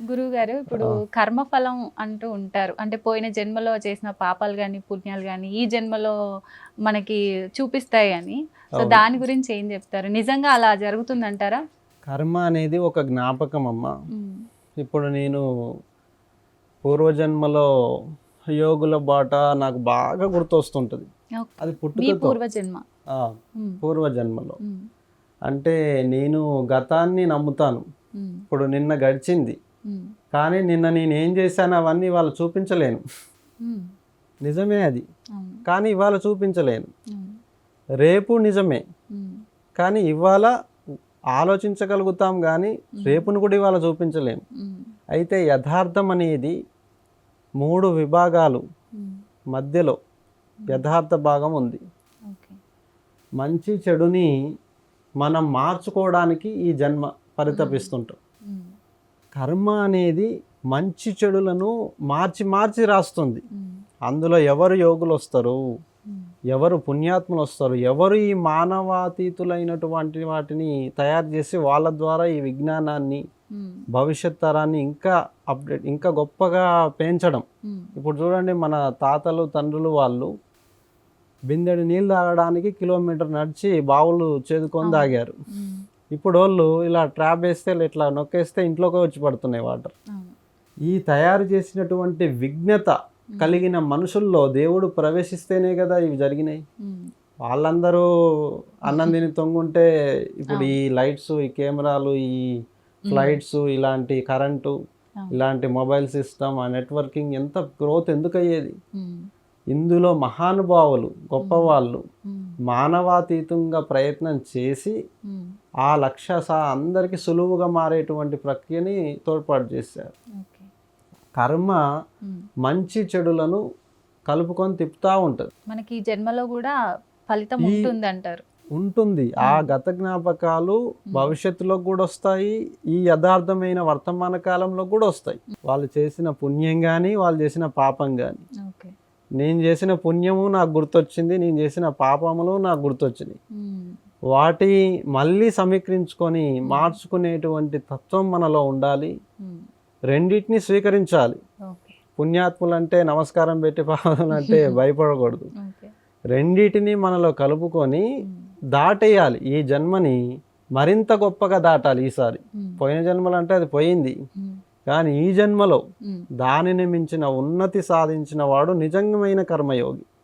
గురువుగారు ఇప్పుడు ఆ! కర్మఫలం అంటూ ఉంటారు. అంటే పోయిన జన్మలో చేసిన పాపాలు గాని, పుణ్యాలు గాని ఈ జన్మలో మనకి చూపిస్తాయి అని. సో అవును. దాని గురించి ఏం చెప్తారు? నిజంగా అలా జరుగుతుందంటారా? కర్మ అనేది ఒక జ్ఞాపకం అమ్మ. హ్మ్. ఇప్పుడు నేను పూర్వజన్మలో యోగుల బాట నాకు బాగా గుర్తొస్తుంటది. ఓకే. అది మీ పుట్టుకతో. పూర్వజన్మ. ఆ! హ్మ్. పూర్వజన్మలో. హ్మ్. అంటే నేను గతాన్ని నమ్ముతాను. హ్మ్. ఇప్పుడు నిన్న గడిచింది. హ్మ్. కానీ నిన్న నేనేం చేశానో అవన్నీ ఇవాళ చూపించలేను. హ్మ్. నిజమే అది. అవును. కానీ ఇవాళ చూపించలేను. అవును. రేపు నిజమే. హ్మ్. కానీ ఇవాళ ఆలోచించగలుగుతాం గానీ రేపును కూడా ఇవాళ చూపించలేము. హ్మ్. అయితే యథార్థం అనేది 3 విభాగాలు హ్మ్. మధ్యలో యథార్థ భాగం ఉంది. ఓకే. మంచి చెడుని మనం మార్చుకోవడానికి ఈ జన్మ పరితపిస్తుంటాం. హ్మ్. కర్మ అనేది మంచి చెడులను మార్చి మార్చి రాస్తుంది. హ్మ్. అందులో ఎవరు యోగులు వస్తారు, హ్మ్. ఎవరు పుణ్యాత్ములు వస్తారు, ఎవరు ఈ మానవాతీతులైనటువంటి వాటిని తయారు చేసి వాళ్ళ ద్వారా ఈ విజ్ఞానాన్ని హ్మ్. భవిష్యత్ తరాన్ని ఇంకా అప్డేట్ ఇంకా గొప్పగా పెంచడం. హ్మ్. ఇప్పుడు చూడండి మన తాతలు తండ్రులు వాళ్ళు బిందెడు నీళ్ళు తాగడానికి కిలోమీటర్ నడిచి బావులు చేదుకొని అవును. తాగారు. హ్మ్. ఇప్పుడు వాళ్ళు ఇలా ట్రాప్ వేస్తే ఇట్లా నొక్కేస్తే ఇంట్లోకి వచ్చి పడుతున్నాయి వాటర్. అవును. ఈ తయారు చేసినటువంటి విజ్ఞత కలిగిన మనుషుల్లో దేవుడు ప్రవేశిస్తేనే కదా ఇవి జరిగినాయి. హ్మ్. వాళ్ళందరూ అన్నం తిని తొంగుంటే ఇప్పుడు ఈ అవును. లైట్స్, ఈ కెమెరాలు, ఈ ఫ్లైట్స్, ఇలాంటి కరెంటు, అవును. ఇలాంటి మొబైల్ సిస్టమ్, ఆ నెట్వర్కింగ్ ఎంత గ్రోత్ ఎందుకు అయ్యేది? హ్మ్. ఇందులో మహానుభావులు గొప్పవాళ్ళు హ్మ్. మానవాతీతంగా ప్రయత్నం చేసి హ్మ్. ఆ లక్ష్య అందరికీ సులువుగా మారేటువంటి ప్రక్రియని తోడ్పాటు చేశారు. ఓకే. కర్మ హ్మ్. మంచి చెడులను కలుపుకొని తిప్పుతూ ఉంటుంది. మనకి ఈ జన్మలో గూడా ఫలితం ఈ ఉంటుందంటారు. ఉంటుంది. ఆ గత జ్ఞాపకాలు భవిష్యత్తులో కూడా వస్తాయి. ఈ యథార్థమైన వర్తమాన కాలంలో కూడా వస్తాయి. వాళ్ళు చేసిన పుణ్యం కానీ, వాళ్ళు చేసిన పాపం కానీ. ఓకే. నేను చేసిన పుణ్యము నాకు గుర్తొచ్చింది, నేను చేసిన పాపములు నాకు గుర్తొచ్చినాయి. హ్మ్. వాటి మళ్ళీ సమీకరించుకొని మార్చుకునేటువంటి తత్వం మనలో ఉండాలి. హ్మ్. రెండిటిని స్వీకరించాలి. ఓకే. పుణ్యాత్ములంటే నమస్కారం పెట్టి పాపాలంటే భయపడకూడదు. ఓకే. రెండిటిని మనలో కలుపుకొని హ్మ్. దాటేయాలి. ఈ జన్మని మరింత గొప్పగా దాటాలి ఈసారి. హ్మ్. పోయిన జన్మలు అంటే అది పోయింది. హ్మ్. కానీ ఈ జన్మలో హ్మ్. దానిని మించిన ఉన్నతి సాధించిన వాడు నిజమైన కర్మయోగి.